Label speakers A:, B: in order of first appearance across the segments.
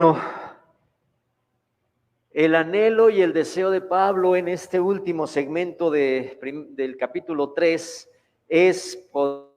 A: Bueno, el anhelo y el deseo de Pablo en este último segmento del capítulo 3 es poder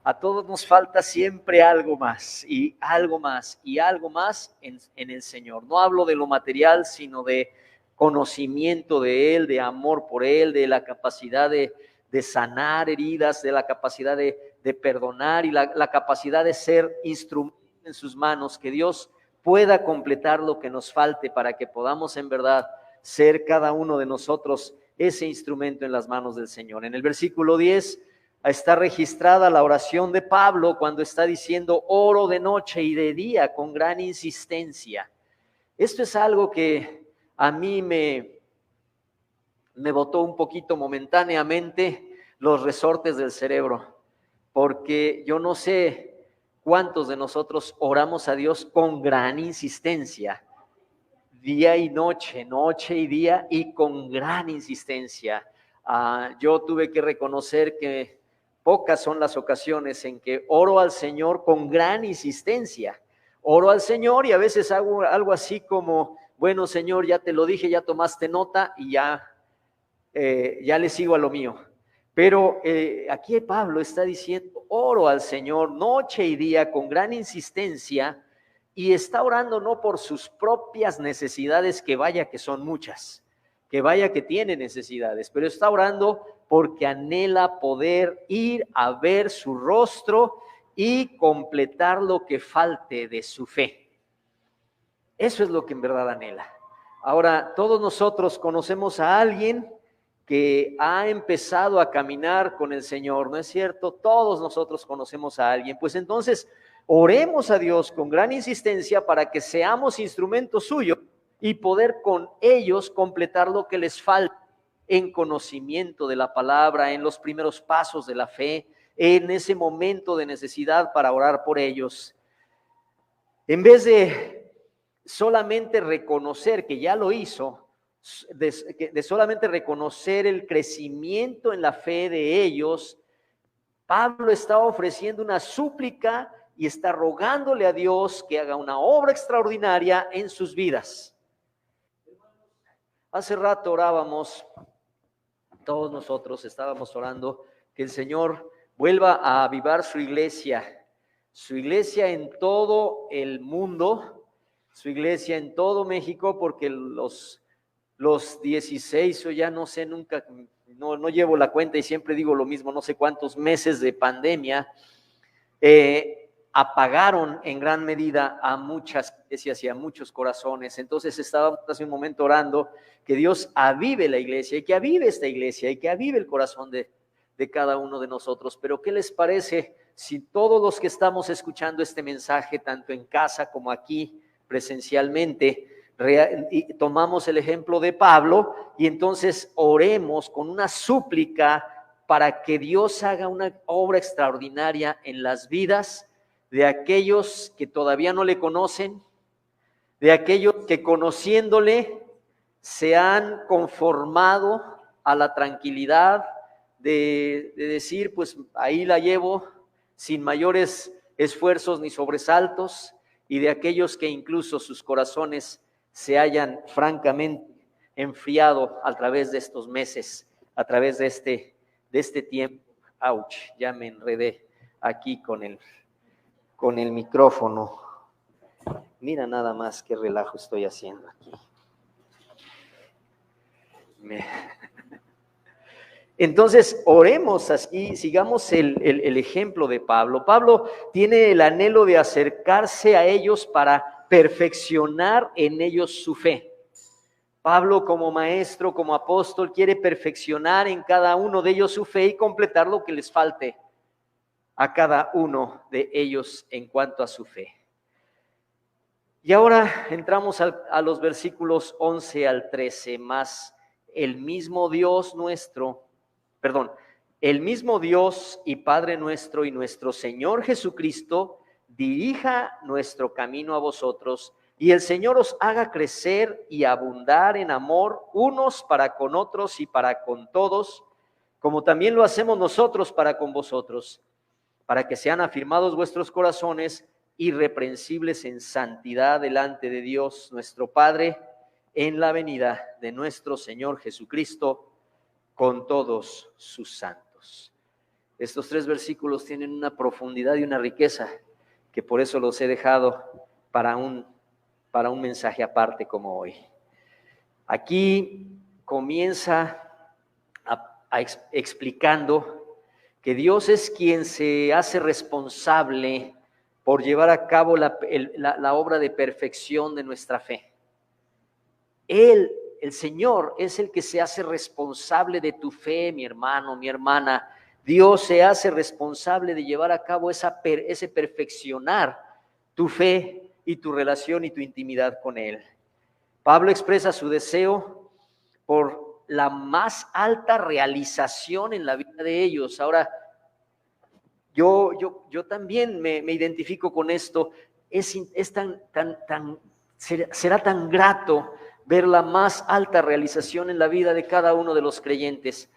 A: a todos nos falta siempre algo más y algo más y algo más en el Señor. No hablo de lo material, sino de conocimiento de Él, de amor por Él, de la capacidad de sanar heridas, de la capacidad de perdonar y la capacidad de ser instrumento en sus manos, que Dios pueda completar lo que nos falte para que podamos en verdad ser cada uno de nosotros ese instrumento en las manos del Señor. En el versículo 10 está registrada la oración de Pablo cuando está diciendo: oro de noche y de día con gran insistencia. Esto es algo que a mí me botó un poquito momentáneamente los resortes del cerebro, porque yo no sé cuántos de nosotros oramos a Dios con gran insistencia, día y noche, noche y día, y con gran insistencia. Yo tuve que reconocer que pocas son las ocasiones en que oro al Señor con gran insistencia. Oro al Señor y a veces hago algo así como: bueno, Señor, ya te lo dije, ya tomaste nota y ya le sigo a lo mío. Pero aquí Pablo está diciendo: oro al Señor noche y día con gran insistencia, y está orando no por sus propias necesidades, que vaya que son muchas, que vaya que tiene necesidades, pero está orando porque anhela poder ir a ver su rostro y completar lo que falte de su fe. Eso es lo que en verdad anhela. Ahora, todos nosotros conocemos a alguien que ha empezado a caminar con el Señor, ¿no es cierto? Todos nosotros conocemos a alguien. Pues entonces, oremos a Dios con gran insistencia para que seamos instrumentos suyos y poder con ellos completar lo que les falta en conocimiento de la palabra, en los primeros pasos de la fe, en ese momento de necesidad para orar por ellos. En vez de solamente reconocer que ya lo hizo, de solamente reconocer el crecimiento en la fe de ellos, Pablo está ofreciendo una súplica y está rogándole a Dios que haga una obra extraordinaria en sus vidas. Hace rato orábamos, todos nosotros estábamos orando que el Señor vuelva a avivar su iglesia en todo el mundo, su iglesia en todo México, porque los 16 o ya no sé, nunca, no llevo la cuenta y siempre digo lo mismo, no sé cuántos meses de pandemia, apagaron en gran medida a muchas iglesias y a muchos corazones. Entonces estábamos hace un momento orando que Dios avive la iglesia y que avive esta iglesia y que avive el corazón de cada uno de nosotros. Pero ¿qué les parece si todos los que estamos escuchando este mensaje, tanto en casa como aquí presencialmente, y tomamos el ejemplo de Pablo y entonces oremos con una súplica para que Dios haga una obra extraordinaria en las vidas de aquellos que todavía no le conocen, de aquellos que conociéndole se han conformado a la tranquilidad de decir: pues ahí la llevo sin mayores esfuerzos ni sobresaltos, y de aquellos que incluso sus corazones se hayan francamente enfriado a través de estos meses, a través de este tiempo. Ouch, ya me enredé aquí con el micrófono. Mira nada más qué relajo estoy haciendo aquí. Entonces, oremos así, sigamos el ejemplo de Pablo. Pablo tiene el anhelo de acercarse a ellos para perfeccionar en ellos su fe. Pablo, como maestro, como apóstol, quiere perfeccionar en cada uno de ellos su fe y completar lo que les falte a cada uno de ellos en cuanto a su fe. Y ahora entramos a los versículos 11 al 13, más el mismo Dios y Padre nuestro y nuestro Señor Jesucristo dirija nuestro camino a vosotros y el Señor os haga crecer y abundar en amor unos para con otros y para con todos, como también lo hacemos nosotros para con vosotros, para que sean afirmados vuestros corazones irreprensibles en santidad delante de Dios nuestro Padre, en la venida de nuestro Señor Jesucristo con todos sus santos. Estos 3 versículos tienen una profundidad y una riqueza que por eso los he dejado para un mensaje aparte como hoy. Aquí comienza explicando que Dios es quien se hace responsable por llevar a cabo la obra de perfección de nuestra fe. Él, el Señor, es el que se hace responsable de tu fe, mi hermano, mi hermana. Dios se hace responsable de llevar a cabo ese perfeccionar tu fe y tu relación y tu intimidad con Él. Pablo expresa su deseo por la más alta realización en la vida de ellos. Ahora, yo también me identifico con esto. Será tan grato ver la más alta realización en la vida de cada uno de los creyentes.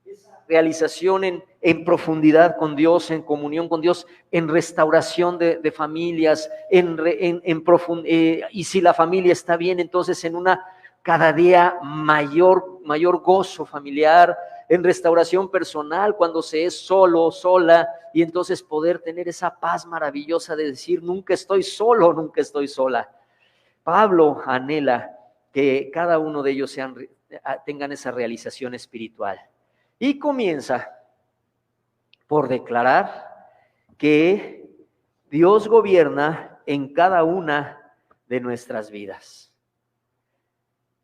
A: Esa realización en profundidad con Dios, en comunión con Dios, en restauración de familias, y si la familia está bien, entonces en una cada día mayor gozo familiar, en restauración personal cuando se es solo, sola, y entonces poder tener esa paz maravillosa de decir, nunca estoy solo, nunca estoy sola. Pablo anhela que cada uno de ellos tengan esa realización espiritual. Y comienza por declarar que Dios gobierna en cada una de nuestras vidas.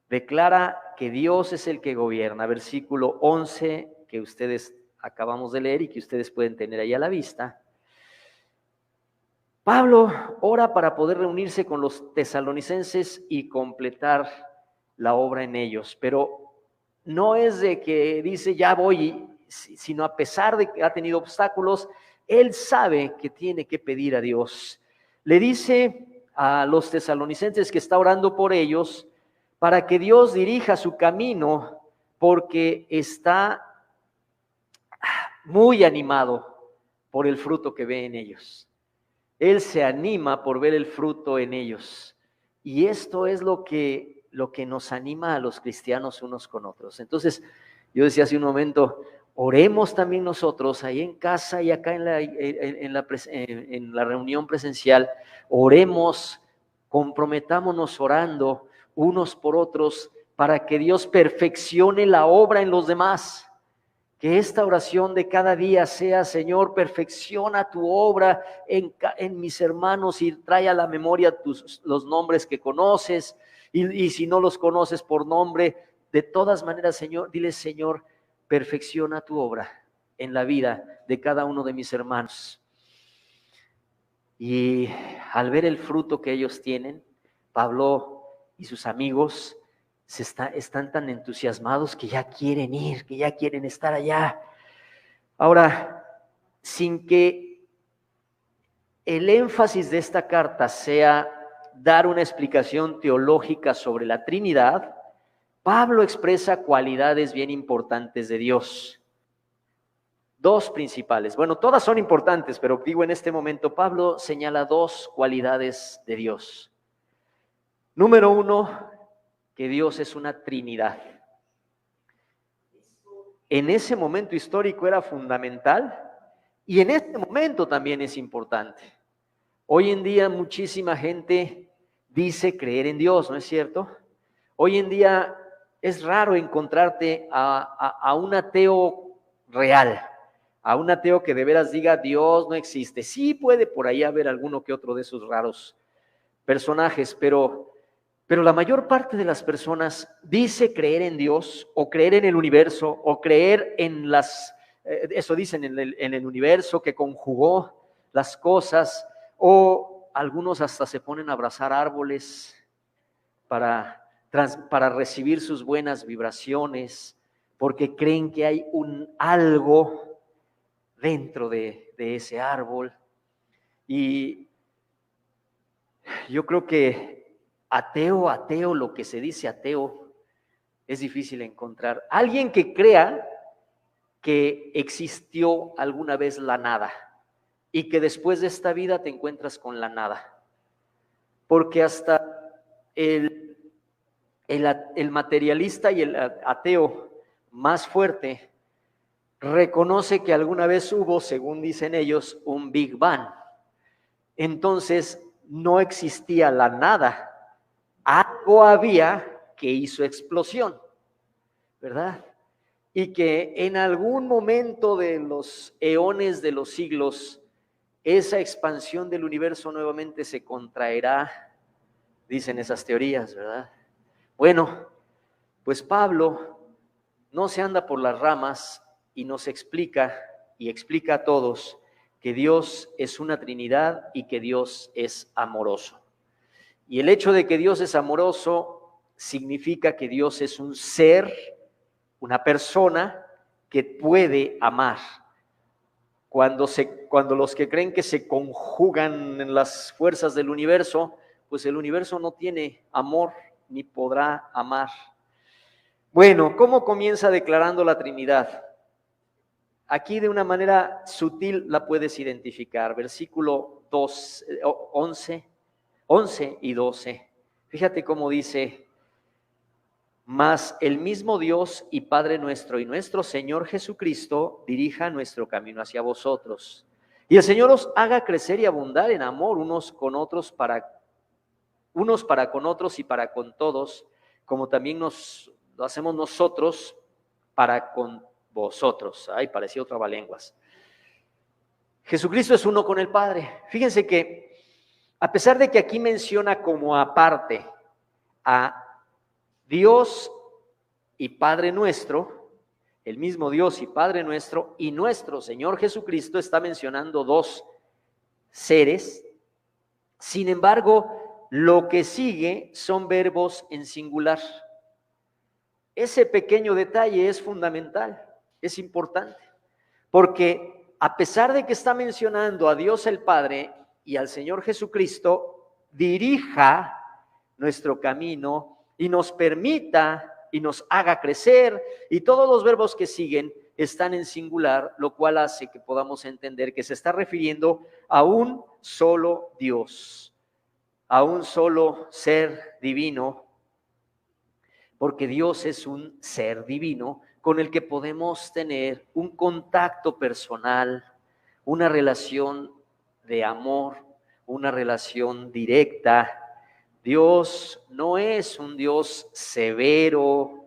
A: Declara que Dios es el que gobierna. Versículo 11 que ustedes acabamos de leer y que ustedes pueden tener ahí a la vista. Pablo ora para poder reunirse con los tesalonicenses y completar la obra en ellos, pero no es de que dice ya voy, sino a pesar de que ha tenido obstáculos, él sabe que tiene que pedir a Dios. Le dice a los tesalonicenses que está orando por ellos para que Dios dirija su camino, porque está muy animado por el fruto que ve en ellos. Él se anima por ver el fruto en ellos. Y esto es lo que nos anima a los cristianos unos con otros. Entonces, yo decía hace un momento, oremos también nosotros ahí en casa y acá en la reunión presencial, oremos, comprometámonos orando unos por otros para que Dios perfeccione la obra en los demás. Que esta oración de cada día sea, Señor, perfecciona tu obra en mis hermanos y trae a la memoria los nombres que conoces, y si no los conoces por nombre, de todas maneras, Señor, dile, Señor, perfecciona tu obra en la vida de cada uno de mis hermanos. Y al ver el fruto que ellos tienen, Pablo y sus amigos están tan entusiasmados que ya quieren ir, que ya quieren estar allá. Ahora, sin que el énfasis de esta carta sea dar una explicación teológica sobre la Trinidad, Pablo expresa cualidades bien importantes de Dios. 2 principales. Bueno, todas son importantes, pero digo en este momento, Pablo señala 2 cualidades de Dios. Número 1, que Dios es una Trinidad. En ese momento histórico era fundamental y en este momento también es importante. Hoy en día muchísima gente dice creer en Dios, ¿no es cierto? Hoy en día es raro encontrarte a un ateo real, a un ateo que de veras diga Dios no existe. Sí puede por ahí haber alguno que otro de esos raros personajes, pero la mayor parte de las personas dice creer en Dios o creer en el universo o creer en eso dicen en el universo que conjugó las cosas, o algunos hasta se ponen a abrazar árboles para recibir sus buenas vibraciones, porque creen que hay algo dentro de ese árbol. Y yo creo que Ateo, lo que se dice ateo, es difícil encontrar. Alguien que crea que existió alguna vez la nada y que después de esta vida te encuentras con la nada. Porque hasta el materialista y el ateo más fuerte reconoce que alguna vez hubo, según dicen ellos, un Big Bang. Entonces no existía la nada, algo había que hizo explosión, ¿verdad? Y que en algún momento de los eones de los siglos, esa expansión del universo nuevamente se contraerá, dicen esas teorías, ¿verdad? Bueno, pues Pablo no se anda por las ramas y nos explica y explica a todos que Dios es una Trinidad y que Dios es amoroso. Y el hecho de que Dios es amoroso significa que Dios es un ser, una persona que puede amar. Cuando los que creen que se conjugan en las fuerzas del universo, pues el universo no tiene amor ni podrá amar. Bueno, ¿cómo comienza declarando la Trinidad? Aquí de una manera sutil la puedes identificar. Versículo 11 y 12. Fíjate cómo dice: mas el mismo Dios y Padre nuestro y nuestro Señor Jesucristo dirija nuestro camino hacia vosotros. Y el Señor os haga crecer y abundar en amor unos para con otros y para con todos, como también lo hacemos nosotros para con vosotros. Ay, parecía otra trabalenguas. Jesucristo es uno con el Padre. Fíjense que a pesar de que aquí menciona como aparte a Dios y Padre nuestro, el mismo Dios y Padre nuestro y nuestro Señor Jesucristo, está mencionando dos seres. Sin embargo, lo que sigue son verbos en singular. Ese pequeño detalle es fundamental, es importante, porque a pesar de que está mencionando a Dios el Padre y al Señor Jesucristo, dirija nuestro camino y nos permita y nos haga crecer, y todos los verbos que siguen están en singular, lo cual hace que podamos entender que se está refiriendo a un solo Dios, a un solo ser divino, porque Dios es un ser divino con el que podemos tener un contacto personal, una relación de amor, una relación directa. Dios no es un Dios severo,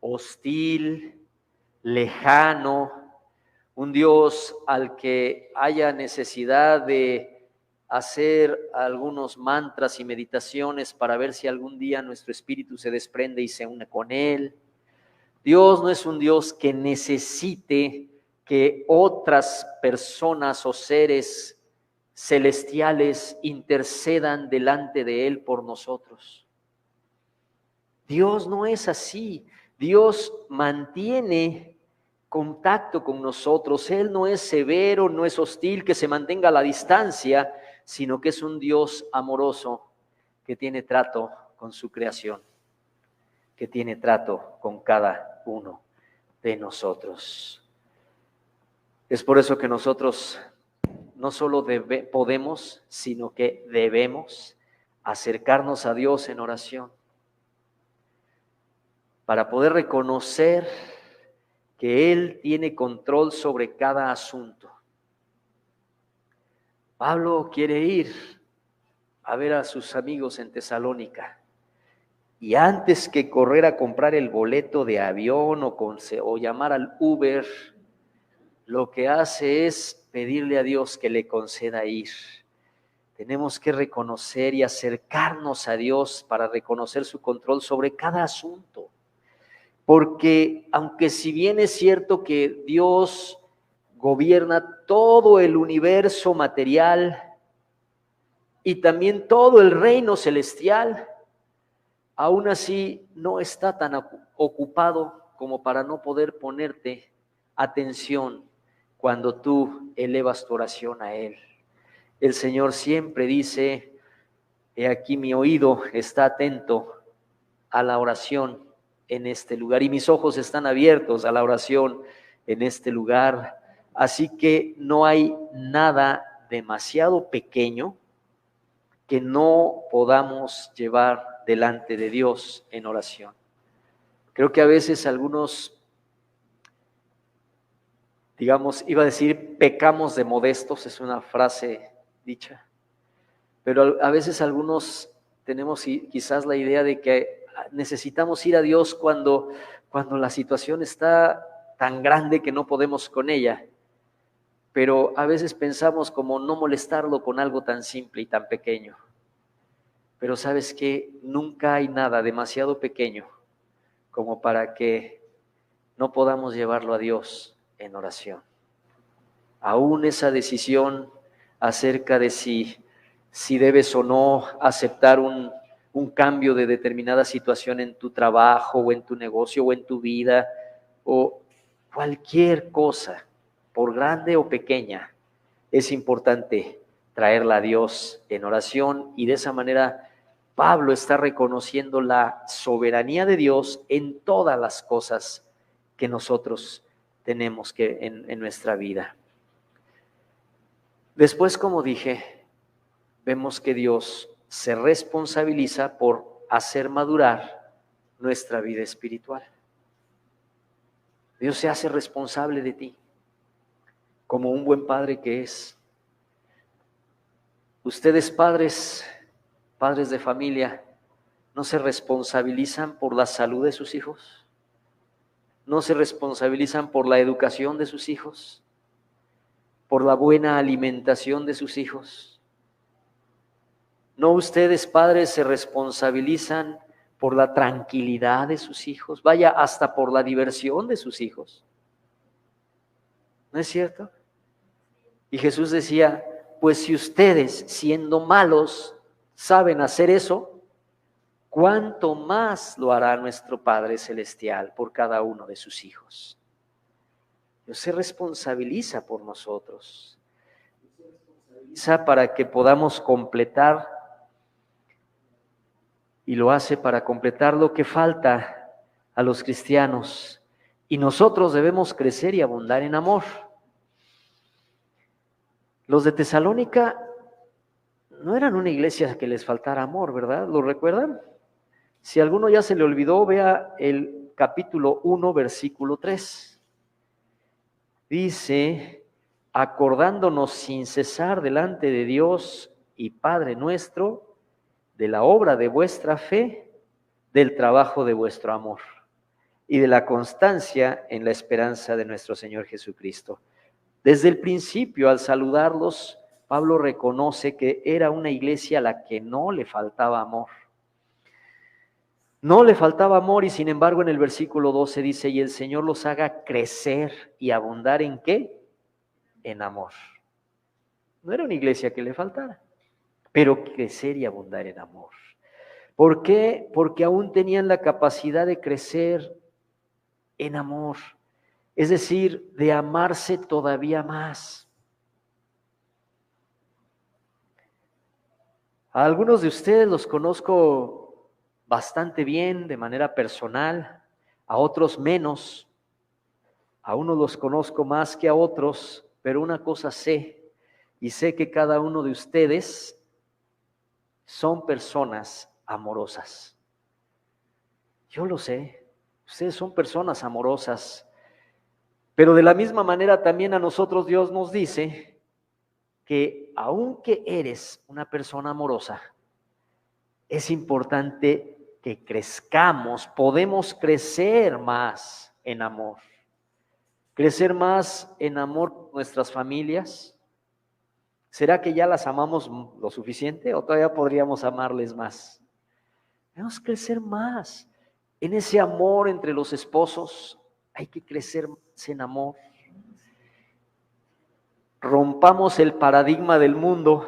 A: hostil, lejano, un Dios al que haya necesidad de hacer algunos mantras y meditaciones para ver si algún día nuestro espíritu se desprende y se une con Él. Dios no es un Dios que necesite que otras personas o seres celestiales intercedan delante de Él por nosotros. Dios no es así. Dios mantiene contacto con nosotros. Él no es severo, no es hostil, que se mantenga a la distancia, sino que es un Dios amoroso que tiene trato con su creación, que tiene trato con cada uno de nosotros. Es por eso que nosotros no solo podemos, sino que debemos acercarnos a Dios en oración para poder reconocer que Él tiene control sobre cada asunto. Pablo quiere ir a ver a sus amigos en Tesalónica, y antes que correr a comprar el boleto de avión o llamar al Uber, lo que hace es pedirle a Dios que le conceda ir. Tenemos que reconocer y acercarnos a Dios para reconocer su control sobre cada asunto. Porque aunque si bien es cierto que Dios gobierna todo el universo material y también todo el reino celestial, aún así no está tan ocupado como para no poder ponerte atención cuando tú elevas tu oración a Él. El Señor siempre dice: He aquí mi oído está atento a la oración en este lugar y mis ojos están abiertos a la oración en este lugar. Así que no hay nada demasiado pequeño que no podamos llevar delante de Dios en oración. Creo que a veces algunos, digamos, iba a decir pecamos de modestos, es una frase dicha, pero a veces algunos tenemos quizás la idea de que necesitamos ir a Dios cuando la situación está tan grande que no podemos con ella, pero a veces pensamos como no molestarlo con algo tan simple y tan pequeño. Pero sabes que nunca hay nada demasiado pequeño como para que no podamos llevarlo a Dios en oración. Aún esa decisión acerca de si debes o no aceptar un cambio de determinada situación en tu trabajo o en tu negocio o en tu vida o cualquier cosa, por grande o pequeña, es importante traerla a Dios en oración y de esa manera Pablo está reconociendo la soberanía de Dios en todas las cosas que nosotros tenemos que en nuestra vida. Después, como dije, vemos que Dios se responsabiliza por hacer madurar nuestra vida espiritual. Dios se hace responsable de ti, como un buen padre que es. Ustedes padres de familia, ¿no se responsabilizan por la salud de sus hijos? ¿No se responsabilizan por la educación de sus hijos? ¿Por la buena alimentación de sus hijos? ¿No ustedes padres se responsabilizan por la tranquilidad de sus hijos? Vaya, hasta por la diversión de sus hijos. ¿No es cierto? Y Jesús decía, pues si ustedes, siendo malos, saben hacer eso, ¿cuánto más lo hará nuestro Padre Celestial por cada uno de sus hijos? Dios se responsabiliza por nosotros. Se responsabiliza para que podamos completar, y lo hace para completar lo que falta a los cristianos. Y nosotros debemos crecer y abundar en amor. Los de Tesalónica no eran una iglesia que les faltara amor, ¿verdad? ¿Lo recuerdan? Si a alguno ya se le olvidó, vea el capítulo 1, versículo 3. Dice, acordándonos sin cesar delante de Dios y Padre nuestro, de la obra de vuestra fe, del trabajo de vuestro amor y de la constancia en la esperanza de nuestro Señor Jesucristo. Desde el principio, al saludarlos, Pablo reconoce que era una iglesia a la que no le faltaba amor. No le faltaba amor y sin embargo en el versículo 12 dice, y el Señor los haga crecer y abundar ¿en qué? En amor. No era una iglesia que le faltara, pero crecer y abundar en amor. ¿Por qué? Porque aún tenían la capacidad de crecer en amor, es decir, de amarse todavía más. A algunos de ustedes los conozco bastante bien de manera personal, a otros menos, a unos los conozco más que a otros, pero una cosa sé, y sé que cada uno de ustedes son personas amorosas. Yo lo sé, ustedes son personas amorosas, pero de la misma manera también a nosotros Dios nos dice que aunque eres una persona amorosa, es importante que crezcamos, podemos crecer más en amor. Crecer más en amor nuestras familias. ¿Será que ya las amamos lo suficiente o todavía podríamos amarles más? Debemos crecer más en ese amor entre los esposos. Hay que crecer más en amor. Rompamos el paradigma del mundo.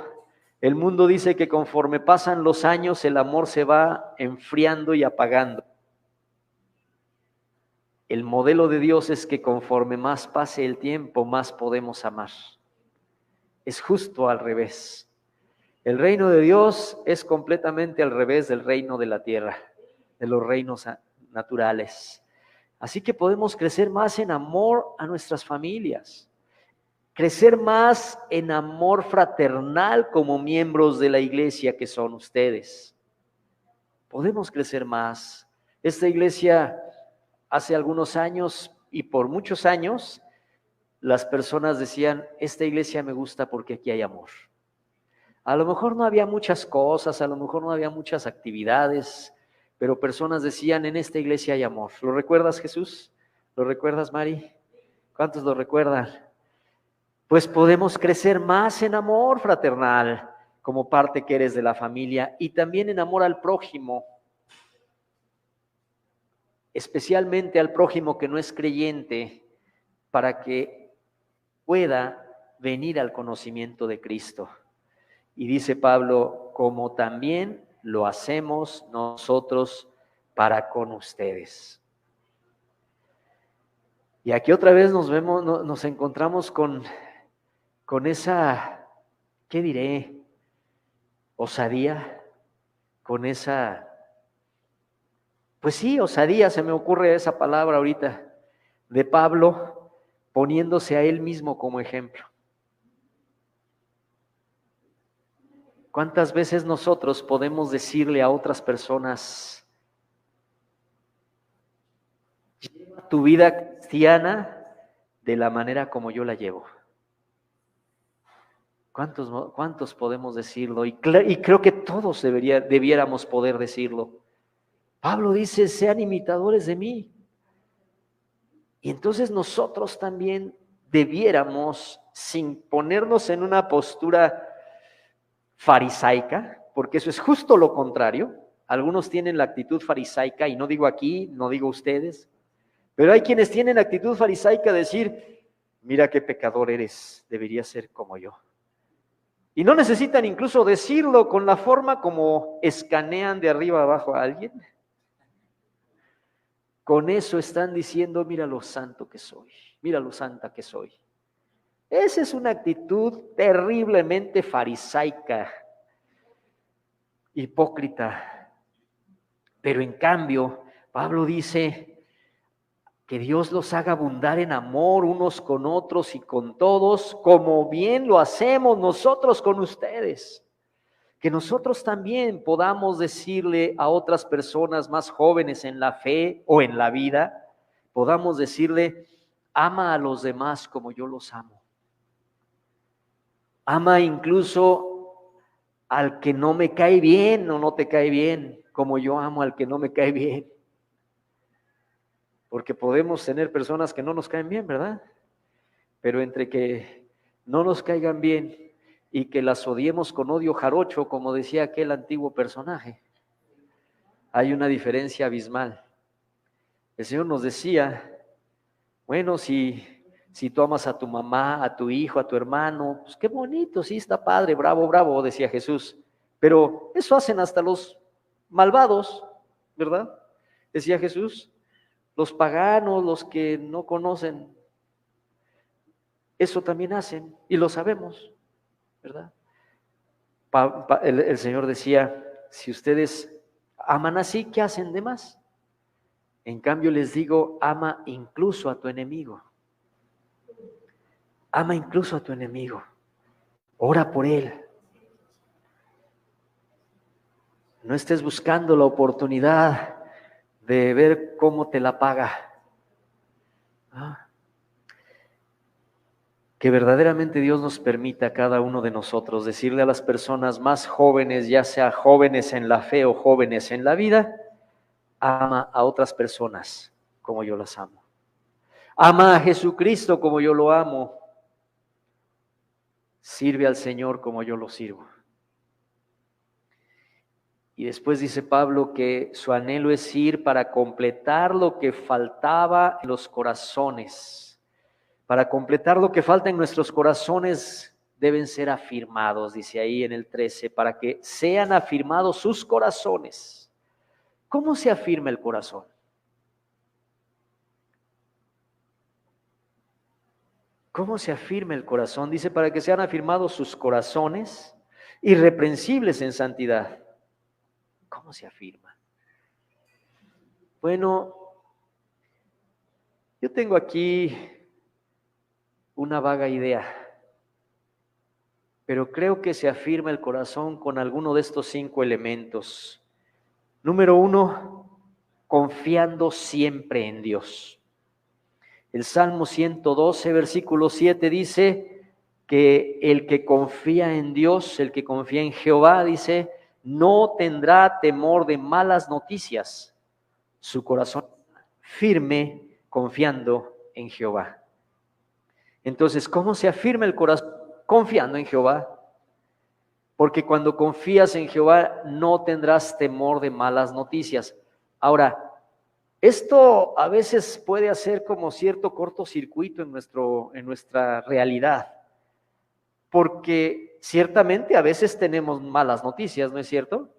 A: El mundo dice que conforme pasan los años el amor se va enfriando y apagando. El modelo de Dios es que conforme más pase el tiempo, más podemos amar. Es justo al revés. El reino de Dios es completamente al revés del reino de la tierra, de los reinos naturales. Así que podemos crecer más en amor a nuestras familias, crecer más en amor fraternal como miembros de la iglesia que son ustedes. Podemos crecer más. Esta iglesia hace algunos años y por muchos años, las personas decían, esta iglesia me gusta porque aquí hay amor. A lo mejor no había muchas cosas, a lo mejor no había muchas actividades, pero personas decían, en esta iglesia hay amor. ¿Lo recuerdas, Jesús? ¿Lo recuerdas, Mari? ¿Cuántos lo recuerdan? Pues podemos crecer más en amor fraternal, como parte que eres de la familia, y también en amor al prójimo, especialmente al prójimo que no es creyente, para que pueda venir al conocimiento de Cristo. Y dice Pablo, como también lo hacemos nosotros para con ustedes. Y aquí otra vez nos encontramos con esa, ¿qué diré? Osadía, con esa, pues sí, osadía, se me ocurre esa palabra ahorita, de Pablo poniéndose a él mismo como ejemplo. ¿Cuántas veces nosotros podemos decirle a otras personas, lleva tu vida cristiana de la manera como yo la llevo? ¿Cuántos podemos decirlo? Y creo que todos debiéramos poder decirlo. Pablo dice, sean imitadores de mí. Y entonces nosotros también debiéramos, sin ponernos en una postura farisaica, porque eso es justo lo contrario. Algunos tienen la actitud farisaica, y no digo aquí, no digo ustedes, pero hay quienes tienen actitud farisaica de decir, mira qué pecador eres, deberías ser como yo. Y no necesitan incluso decirlo con la forma como escanean de arriba abajo a alguien. Con eso están diciendo, mira lo santo que soy, mira lo santa que soy. Esa es una actitud terriblemente farisaica, hipócrita. Pero en cambio, Pablo dice que Dios los haga abundar en amor unos con otros y con todos, como bien lo hacemos nosotros con ustedes. Que nosotros también podamos decirle a otras personas más jóvenes en la fe o en la vida, podamos decirle, ama a los demás como yo los amo. Ama incluso al que no me cae bien o no te cae bien, como yo amo al que no me cae bien. Porque podemos tener personas que no nos caen bien, ¿verdad? Pero entre que no nos caigan bien y que las odiemos con odio jarocho, como decía aquel antiguo personaje, hay una diferencia abismal. El Señor nos decía, bueno, si tú amas a tu mamá, a tu hijo, a tu hermano, pues qué bonito, sí, está padre, bravo, bravo, decía Jesús. Pero eso hacen hasta los malvados, ¿verdad? Decía Jesús. Los paganos, los que no conocen, eso también hacen y lo sabemos, ¿verdad? El Señor decía, si ustedes aman así, ¿qué hacen de más? En cambio les digo, ama incluso a tu enemigo. Ama incluso a tu enemigo. Ora por él. No estés buscando la oportunidad de ver cómo te la paga. Que verdaderamente Dios nos permita a cada uno de nosotros decirle a las personas más jóvenes, ya sea jóvenes en la fe o jóvenes en la vida, ama a otras personas como yo las amo. Ama a Jesucristo como yo lo amo. Sirve al Señor como yo lo sirvo. Y después dice Pablo que su anhelo es ir para completar lo que faltaba en los corazones. Para completar lo que falta en nuestros corazones deben ser afirmados, dice ahí en el 13, para que sean afirmados sus corazones. ¿Cómo se afirma el corazón? ¿Cómo se afirma el corazón? Dice, para que sean afirmados sus corazones irreprensibles en santidad. ¿Cómo se afirma? Bueno, yo tengo aquí una vaga idea, pero creo que se afirma el corazón con alguno de estos 5 elementos. Número 1, confiando siempre en Dios. El Salmo 112, versículo 7 dice que el que confía en Dios, el que confía en Jehová, dice, no tendrá temor de malas noticias. Su corazón firme confiando en Jehová. Entonces, ¿cómo se afirma el corazón? Confiando en Jehová. Porque cuando confías en Jehová no tendrás temor de malas noticias. Ahora, esto a veces puede hacer como cierto cortocircuito en nuestra realidad, porque ciertamente a veces tenemos malas noticias, ¿no es cierto?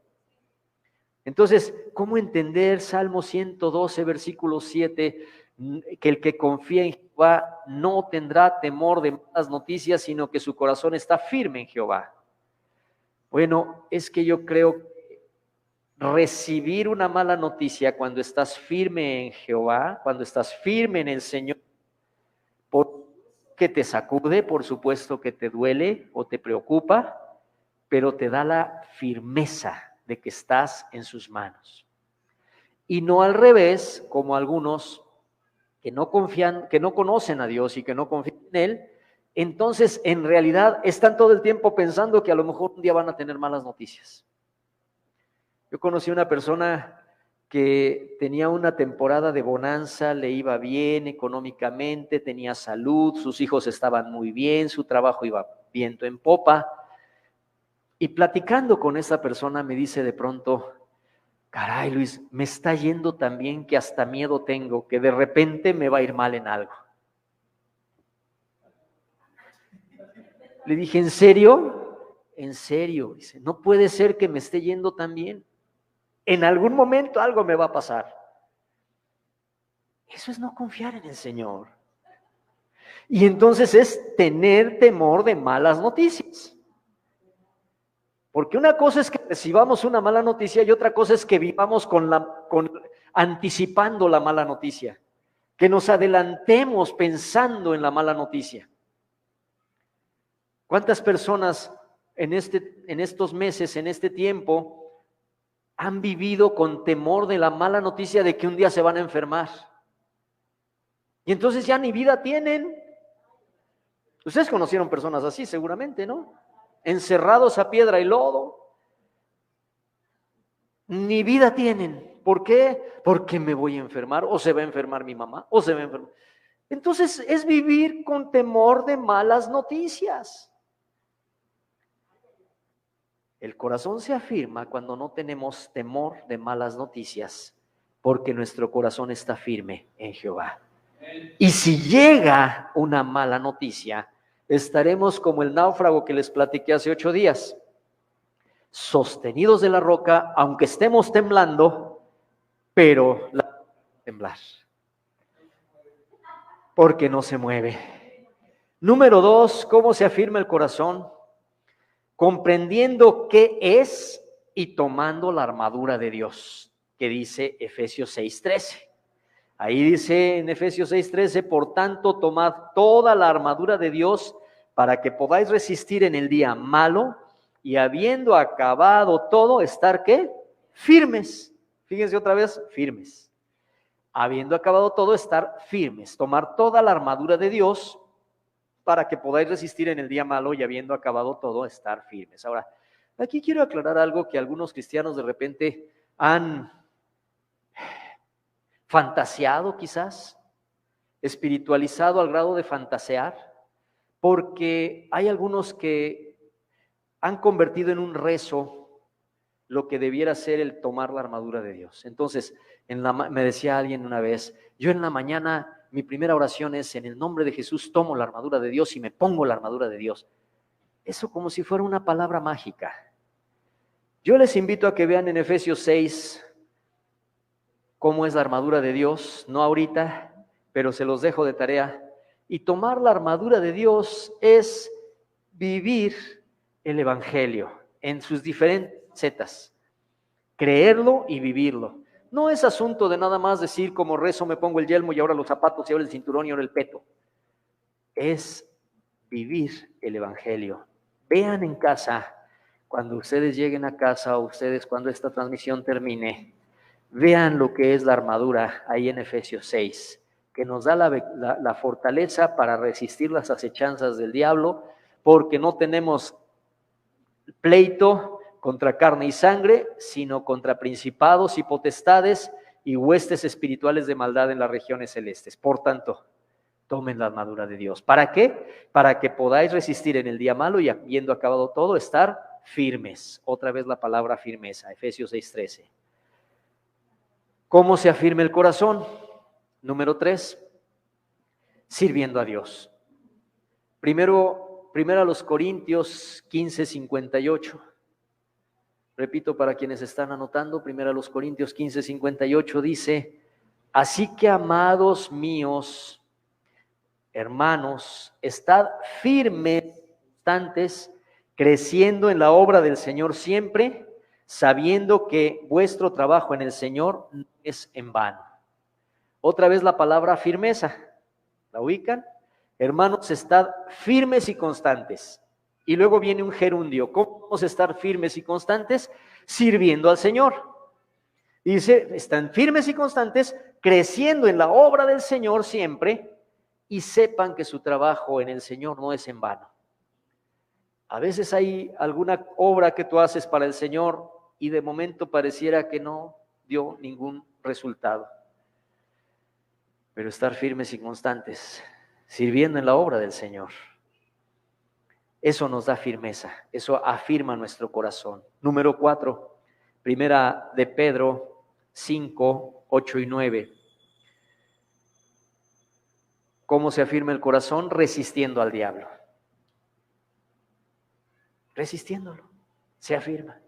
A: Entonces, ¿cómo entender Salmo 112, versículo 7, que el que confía en Jehová no tendrá temor de malas noticias, sino que su corazón está firme en Jehová? Bueno, es que yo creo que recibir una mala noticia cuando estás firme en Jehová, cuando estás firme en el Señor, que te sacude, por supuesto que te duele o te preocupa, pero te da la firmeza de que estás en sus manos. Y no al revés, como algunos que no confían, que no conocen a Dios y que no confían en Él, entonces en realidad están todo el tiempo pensando que a lo mejor un día van a tener malas noticias. Yo conocí una persona que tenía una temporada de bonanza, le iba bien económicamente, tenía salud, sus hijos estaban muy bien, su trabajo iba viento en popa. Y platicando con esa persona me dice de pronto, caray Luis, me está yendo tan bien que hasta miedo tengo, que de repente me va a ir mal en algo. Le dije, ¿en serio? En serio, dice, no puede ser que me esté yendo tan bien. En algún momento algo me va a pasar. Eso es no confiar en el Señor. Y entonces es tener temor de malas noticias. Porque una cosa es que recibamos una mala noticia y otra cosa es que vivamos anticipando la mala noticia. Que nos adelantemos pensando en la mala noticia. ¿Cuántas personas en estos meses, en este tiempo, han vivido con temor de la mala noticia de que un día se van a enfermar? Y entonces ya ni vida tienen. Ustedes conocieron personas así, seguramente, ¿no? Encerrados a piedra y lodo. Ni vida tienen. ¿Por qué? Porque me voy a enfermar, o se va a enfermar mi mamá, o se va a enfermar. Entonces es vivir con temor de malas noticias. El corazón se afirma cuando no tenemos temor de malas noticias, porque nuestro corazón está firme en Jehová. Y si llega una mala noticia, estaremos como el náufrago que les platiqué hace 8 días, sostenidos de la roca, aunque estemos temblando, pero la temblar, porque no se mueve. Número 2, ¿cómo se afirma el corazón? Comprendiendo qué es y tomando la armadura de Dios, que dice Efesios 6:13. Ahí dice en Efesios 6:13, por tanto, tomad toda la armadura de Dios para que podáis resistir en el día malo y habiendo acabado todo, estar ¿qué? Firmes. Fíjense otra vez, firmes. Habiendo acabado todo, estar firmes. Tomar toda la armadura de Dios para que podáis resistir en el día malo y habiendo acabado todo, estar firmes. Ahora, aquí quiero aclarar algo que algunos cristianos de repente han fantaseado quizás, espiritualizado al grado de fantasear, porque hay algunos que han convertido en un rezo lo que debiera ser el tomar la armadura de Dios. Entonces, me decía alguien una vez, yo en la mañana mi primera oración es en el nombre de Jesús tomo la armadura de Dios y me pongo la armadura de Dios. Eso como si fuera una palabra mágica. Yo les invito a que vean en Efesios 6 cómo es la armadura de Dios, no ahorita, pero se los dejo de tarea. Y tomar la armadura de Dios es vivir el Evangelio. en sus diferentes facetas. Creerlo y vivirlo. No es asunto de nada más decir como rezo me pongo el yelmo y ahora los zapatos y ahora el cinturón y ahora el peto. Es vivir el evangelio. Vean en casa, cuando ustedes lleguen a casa o ustedes cuando esta transmisión termine, vean lo que es la armadura ahí en Efesios 6, que nos da la fortaleza para resistir las acechanzas del diablo, porque no tenemos pleito contra carne y sangre, sino contra principados y potestades y huestes espirituales de maldad en las regiones celestes. Por tanto, tomen la armadura de Dios. ¿Para qué? Para que podáis resistir en el día malo y habiendo acabado todo, estar firmes. Otra vez la palabra firmeza, Efesios 6:13. ¿Cómo se afirma el corazón? Número 3, sirviendo a Dios. Primero a los Corintios 15:58. Repito para quienes están anotando, primero a los Corintios 15:58 dice, así que amados míos, hermanos, estad firmes, constantes, creciendo en la obra del Señor siempre, sabiendo que vuestro trabajo en el Señor no es en vano. Otra vez la palabra firmeza, ¿la ubican? Hermanos, estad firmes y constantes. Y luego viene un gerundio. ¿Cómo vamos a estar firmes y constantes? Sirviendo al Señor. Dice, están firmes y constantes, creciendo en la obra del Señor siempre, y sepan que su trabajo en el Señor no es en vano. A veces hay alguna obra que tú haces para el Señor y de momento pareciera que no dio ningún resultado. Pero estar firmes y constantes, sirviendo en la obra del Señor, eso nos da firmeza, eso afirma nuestro corazón. Número 4, primera de Pedro 5, 8 y 9. ¿Cómo se afirma el corazón? Resistiendo al diablo. Resistiéndolo, se afirma.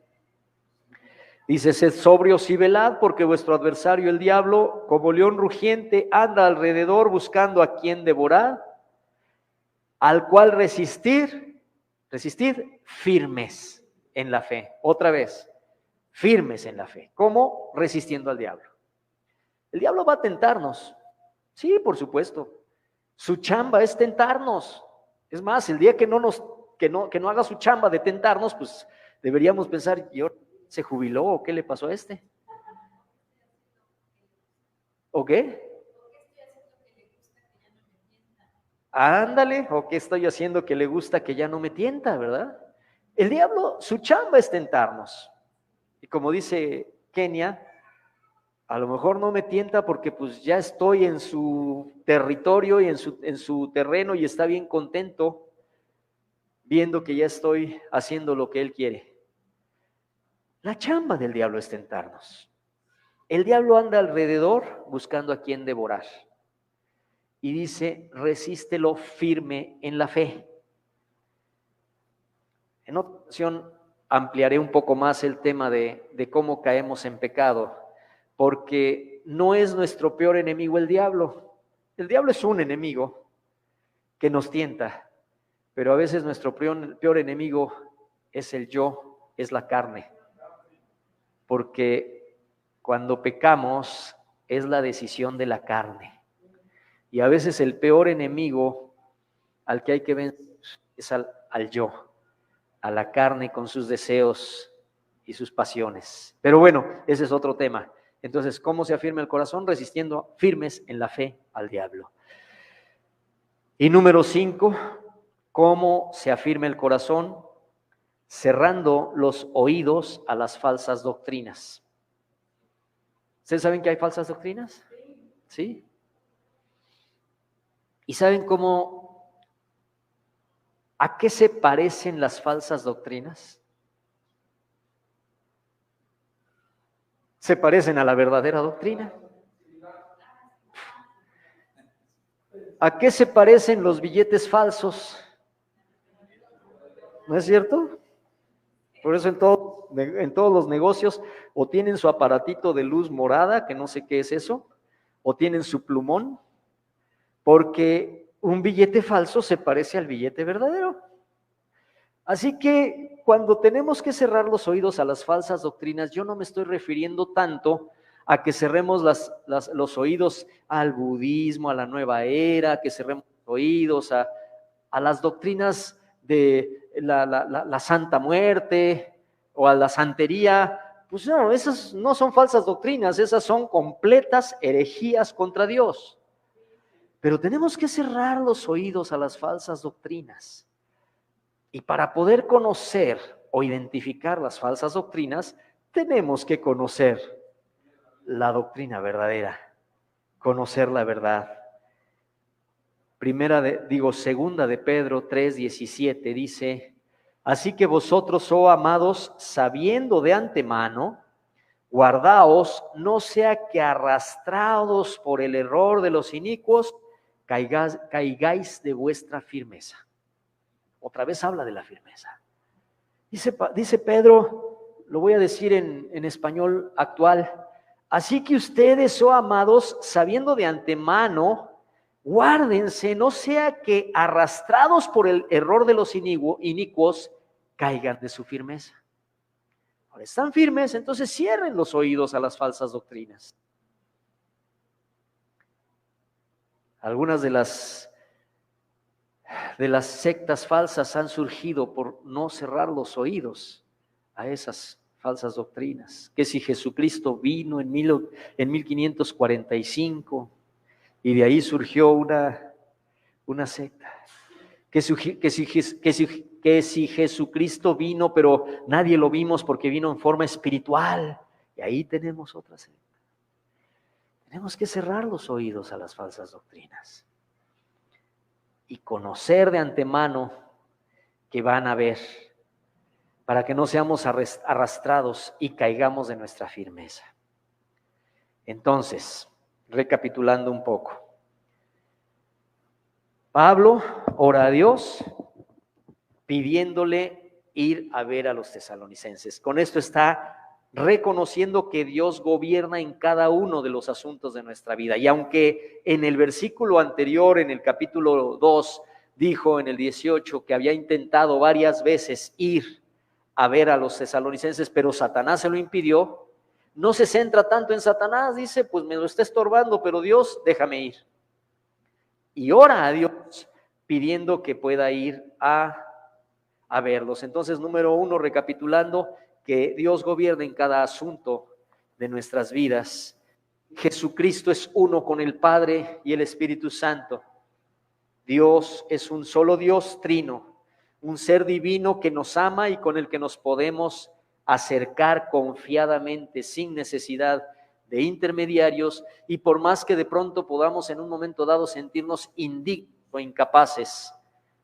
A: Dice, sed sobrios y velad, porque vuestro adversario el diablo, como león rugiente, anda alrededor buscando a quien devorar, al cual resistid firmes en la fe. Otra vez, firmes en la fe. ¿Cómo? Resistiendo al diablo. El diablo va a tentarnos. Sí, por supuesto. Su chamba es tentarnos. Es más, el día que no haga su chamba de tentarnos, pues deberíamos pensar, ¿y ahora se jubiló o qué le pasó a este? ¿O qué? Ándale, ¿o qué estoy haciendo que le gusta que ya no me tienta, verdad? El diablo, su chamba es tentarnos. Y como dice Kenia, a lo mejor no me tienta porque pues ya estoy en su territorio y en su terreno y está bien contento viendo que ya estoy haciendo lo que él quiere. La chamba del diablo es tentarnos. El diablo anda alrededor buscando a quien devorar. Y dice, resístelo firme en la fe. En otra ocasión ampliaré un poco más el tema de cómo caemos en pecado, porque no es nuestro peor enemigo el diablo. El diablo es un enemigo que nos tienta, pero a veces nuestro peor enemigo es el yo, es la carne. Porque cuando pecamos es la decisión de la carne. Y a veces el peor enemigo al que hay que vencer es al yo, a la carne con sus deseos y sus pasiones. Pero bueno, ese es otro tema. Entonces, ¿cómo se afirma el corazón? Resistiendo firmes en la fe al diablo. Y número 5, ¿cómo se afirma el corazón? Cerrando los oídos a las falsas doctrinas. ¿Ustedes saben que hay falsas doctrinas? ¿Sí? ¿Y saben a qué se parecen las falsas doctrinas? Se parecen a la verdadera doctrina. ¿A qué se parecen los billetes falsos? ¿No es cierto? Por eso en todos los negocios o tienen su aparatito de luz morada, que no sé qué es eso, o tienen su plumón, porque un billete falso se parece al billete verdadero. Así que cuando tenemos que cerrar los oídos a las falsas doctrinas, yo no me estoy refiriendo tanto a que cerremos los oídos al budismo, a la nueva era, que cerremos los oídos a las doctrinas de la Santa Muerte o a la santería. Pues no, esas no son falsas doctrinas, esas son completas herejías contra Dios. Pero tenemos que cerrar los oídos a las falsas doctrinas. Y para poder conocer o identificar las falsas doctrinas, tenemos que conocer la doctrina verdadera, conocer la verdad. Segunda de Pedro 3:17 dice: así que vosotros, oh amados, sabiendo de antemano, guardaos, no sea que arrastrados por el error de los inicuos, caigáis de vuestra firmeza. Otra vez habla de la firmeza. Dice Pedro, lo voy a decir en español actual: así que ustedes, oh amados, sabiendo de antemano, guárdense, no sea que arrastrados por el error de los inicuos, caigan de su firmeza. Ahora están firmes, entonces cierren los oídos a las falsas doctrinas. Algunas de las sectas falsas han surgido por no cerrar los oídos a esas falsas doctrinas. Que si Jesucristo vino en 1545 y de ahí surgió una secta. Que si Jesucristo vino, pero nadie lo vimos porque vino en forma espiritual, y ahí tenemos otra secta. Tenemos que cerrar los oídos a las falsas doctrinas y conocer de antemano que van a haber, para que no seamos arrastrados y caigamos de nuestra firmeza. Entonces, recapitulando un poco, Pablo ora a Dios pidiéndole ir a ver a los tesalonicenses. Con esto está reconociendo que Dios gobierna en cada uno de los asuntos de nuestra vida. Y aunque en el versículo anterior, en el capítulo 2, dijo en el 18 que había intentado varias veces ir a ver a los tesalonicenses, pero Satanás se lo impidió, no se centra tanto en Satanás, dice, pues me lo está estorbando, pero Dios, déjame ir. Y ora a Dios pidiendo que pueda ir a verlos. Entonces, número 1, recapitulando, que Dios gobierne en cada asunto de nuestras vidas. Jesucristo es uno con el Padre y el Espíritu Santo. Dios es un solo Dios trino, un ser divino que nos ama y con el que nos podemos acercar confiadamente, sin necesidad de intermediarios, y por más que de pronto podamos en un momento dado sentirnos indignos o incapaces,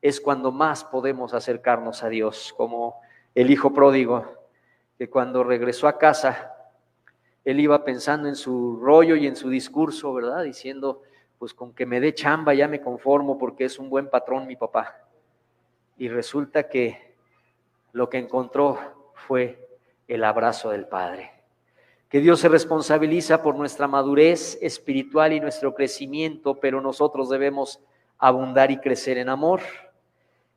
A: es cuando más podemos acercarnos a Dios, como el hijo pródigo, que cuando regresó a casa, él iba pensando en su rollo y en su discurso, ¿verdad? Diciendo, pues con que me dé chamba ya me conformo porque es un buen patrón mi papá. Y resulta que lo que encontró fue el abrazo del Padre. Que Dios se responsabiliza por nuestra madurez espiritual y nuestro crecimiento, pero nosotros debemos abundar y crecer en amor.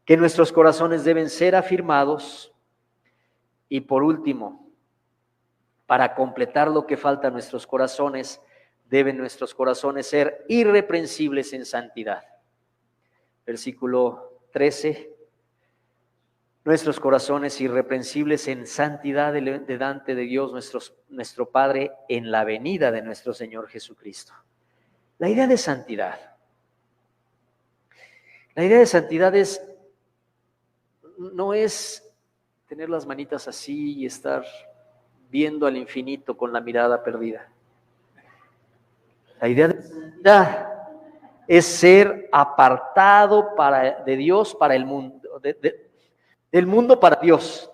A: Que nuestros corazones deben ser afirmados. Y por último, para completar lo que falta a nuestros corazones, deben nuestros corazones ser irreprensibles en santidad. Versículo 13. Nuestros corazones irreprensibles en santidad delante de Dios, nuestro Padre, en la venida de nuestro Señor Jesucristo. La idea de santidad. La idea de santidad no es tener las manitas así y estar viendo al infinito con la mirada perdida. La idea de santidad es ser apartado de Dios para el mundo, del mundo para Dios.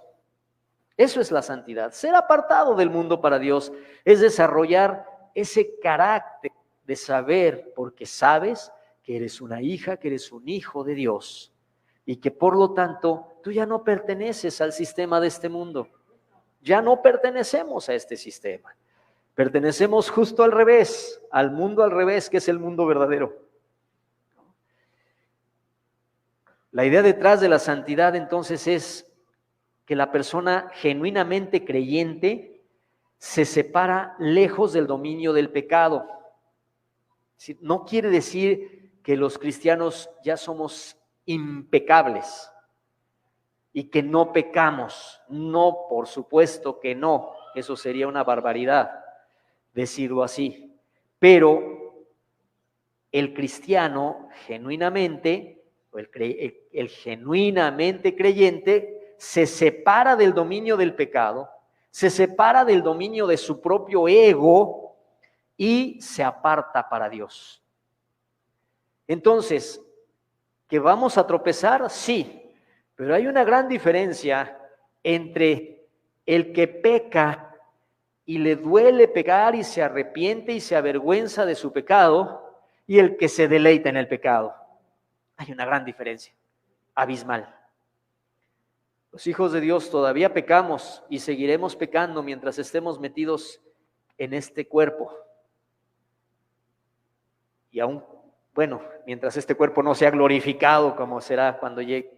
A: Eso es la santidad. Ser apartado del mundo para Dios es desarrollar ese carácter de saber, porque sabes que eres una hija, que eres un hijo de Dios, y que por lo tanto tú ya no perteneces al sistema de este mundo. Ya no pertenecemos a este sistema. Pertenecemos justo al revés, al mundo al revés, que es el mundo verdadero. La idea detrás de la santidad entonces es que la persona genuinamente creyente se separa lejos del dominio del pecado. No quiere decir que los cristianos ya somos impecables y que no pecamos. No, por supuesto que no. Eso sería una barbaridad decirlo así. Pero el cristiano genuinamente, o el genuinamente creyente, se separa del dominio del pecado, se separa del dominio de su propio ego y se aparta para Dios. Entonces, ¿que vamos a tropezar? Sí, pero hay una gran diferencia entre el que peca y le duele pecar y se arrepiente y se avergüenza de su pecado, y el que se deleita en el pecado. Hay una gran diferencia, abismal. Los hijos de Dios todavía pecamos y seguiremos pecando mientras estemos metidos en este cuerpo. Y aún, bueno, mientras este cuerpo no sea glorificado, como será cuando llegue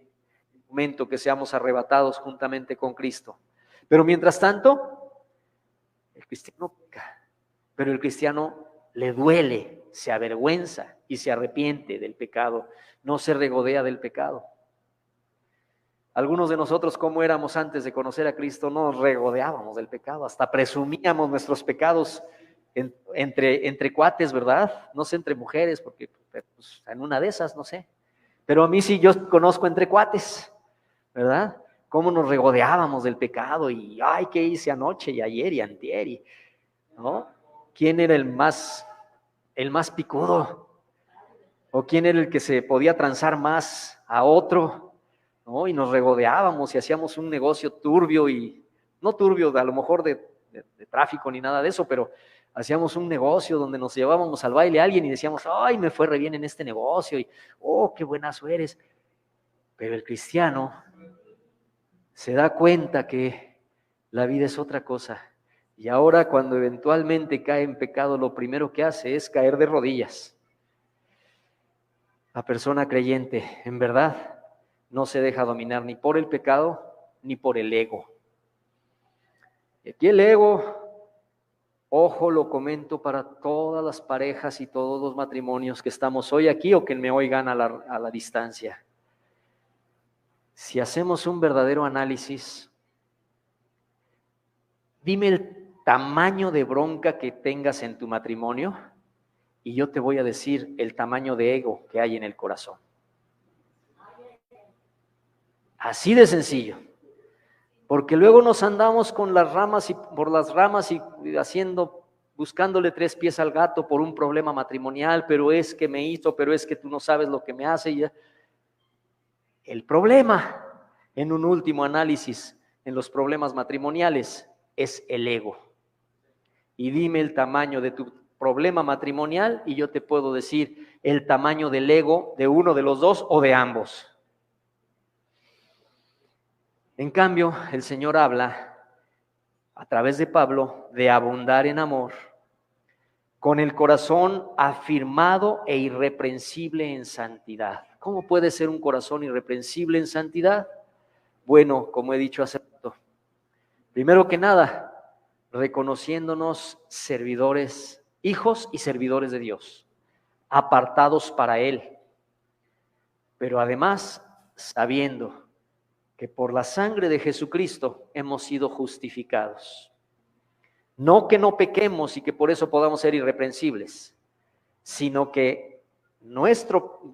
A: el momento que seamos arrebatados juntamente con Cristo. Pero mientras tanto, el cristiano peca, pero el cristiano le duele, se avergüenza y se arrepiente del pecado, no se regodea del pecado. Algunos de nosotros, como éramos antes de conocer a Cristo, no nos regodeábamos del pecado, hasta presumíamos nuestros pecados entre cuates, ¿verdad? No sé, entre mujeres, porque pues, en una de esas, no sé. Pero a mí sí, yo conozco entre cuates, ¿verdad? Cómo nos regodeábamos del pecado y, ay, ¿qué hice anoche y ayer y antier? ¿No? ¿Quién era el más picudo? ¿O quién era el que se podía transar más a otro? ¿No? Y nos regodeábamos y hacíamos un negocio turbio y, no turbio, a lo mejor de tráfico ni nada de eso, pero hacíamos un negocio donde nos llevábamos al baile a alguien y decíamos, ay, me fue re bien en este negocio y, oh, qué buenazo eres. Pero el cristiano se da cuenta que la vida es otra cosa. Y ahora cuando eventualmente cae en pecado, lo primero que hace es caer de rodillas. La persona creyente, en verdad, no se deja dominar ni por el pecado ni por el ego. Y aquí el ego, ojo, lo comento para todas las parejas y todos los matrimonios que estamos hoy aquí o que me oigan a la distancia. Si hacemos un verdadero análisis, dime el tamaño de bronca que tengas en tu matrimonio y yo te voy a decir el tamaño de ego que hay en el corazón. Así de sencillo. Porque luego nos andamos con las ramas y por las ramas y buscándole tres pies al gato por un problema matrimonial, pero es que me hizo, pero es que tú no sabes lo que me hace. Y ya. El problema, en un último análisis, en los problemas matrimoniales, es el ego. Y dime el tamaño de tu problema matrimonial y yo te puedo decir el tamaño del ego de uno de los dos o de ambos. En cambio, el Señor habla a través de Pablo de abundar en amor, con el corazón afirmado e irreprensible en santidad. ¿Cómo puede ser un corazón irreprensible en santidad? Bueno, como he dicho hace rato, primero que nada, reconociéndonos servidores, hijos y servidores de Dios, apartados para Él, pero además sabiendo que por la sangre de Jesucristo hemos sido justificados. No que no pequemos y que por eso podamos ser irreprensibles, sino que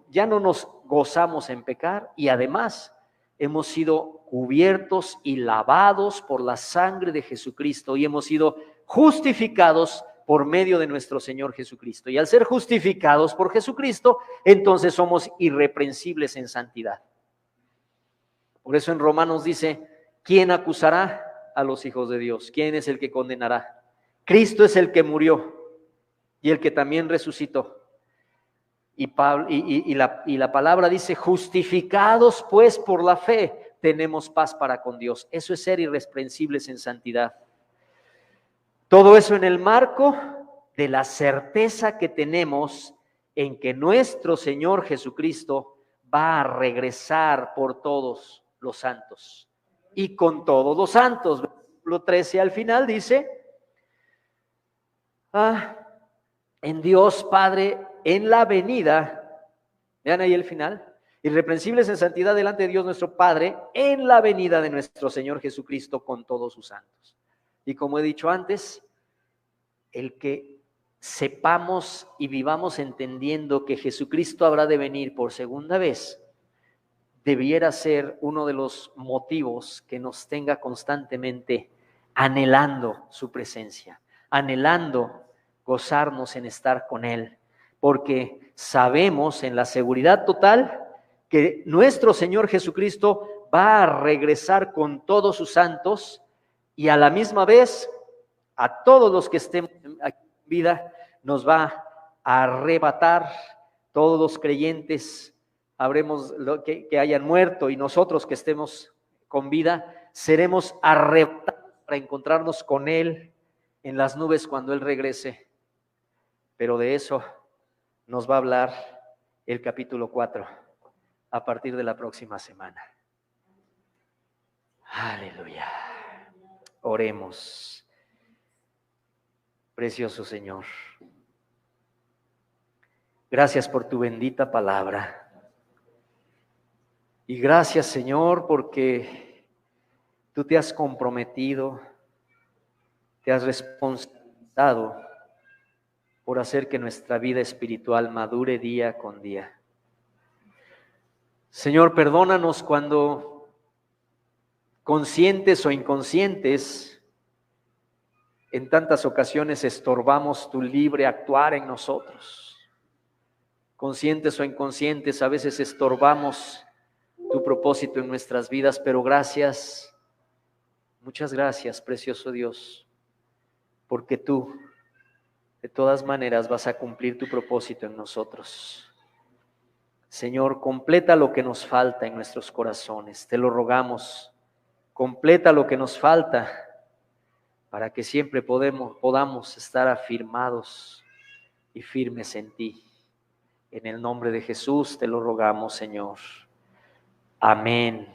A: ya no nos gozamos en pecar y además hemos sido cubiertos y lavados por la sangre de Jesucristo y hemos sido justificados por medio de nuestro Señor Jesucristo. Y al ser justificados por Jesucristo, entonces somos irreprensibles en santidad. Por eso en Romanos dice, ¿quién acusará a los hijos de Dios? ¿Quién es el que condenará? Cristo es el que murió y el que también resucitó. Y la palabra dice, justificados pues por la fe, tenemos paz para con Dios. Eso es ser irreprensibles en santidad. Todo eso en el marco de la certeza que tenemos en que nuestro Señor Jesucristo va a regresar por todos los santos y con todos los santos. Versículo 13 al final dice, en Dios Padre, en la venida, vean ahí el final, irreprensibles en santidad delante de Dios nuestro Padre, en la venida de nuestro Señor Jesucristo con todos sus santos. Y como he dicho antes, el que sepamos y vivamos entendiendo que Jesucristo habrá de venir por segunda vez, debiera ser uno de los motivos que nos tenga constantemente anhelando su presencia, anhelando gozarnos en estar con Él, porque sabemos en la seguridad total que nuestro Señor Jesucristo va a regresar con todos sus santos y a la misma vez a todos los que estén aquí en vida nos va a arrebatar. Todos los creyentes habremos que hayan muerto y nosotros que estemos con vida seremos arrebatados para encontrarnos con Él en las nubes cuando Él regrese. Pero de eso nos va a hablar el capítulo 4 a partir de la próxima semana. Aleluya. Oremos. Precioso Señor, gracias por tu bendita palabra. Y gracias, Señor, porque tú te has comprometido, te has responsabilizado por hacer que nuestra vida espiritual madure día con día. Señor, perdónanos cuando conscientes o inconscientes en tantas ocasiones estorbamos tu libre actuar en nosotros. Conscientes o inconscientes, a veces estorbamos tu propósito en nuestras vidas, pero gracias, muchas gracias, precioso Dios, porque tú, de todas maneras, vas a cumplir tu propósito en nosotros. Señor, completa lo que nos falta en nuestros corazones, te lo rogamos, completa lo que nos falta, para que siempre podamos estar afirmados y firmes en ti. En el nombre de Jesús te lo rogamos, Señor. Amén.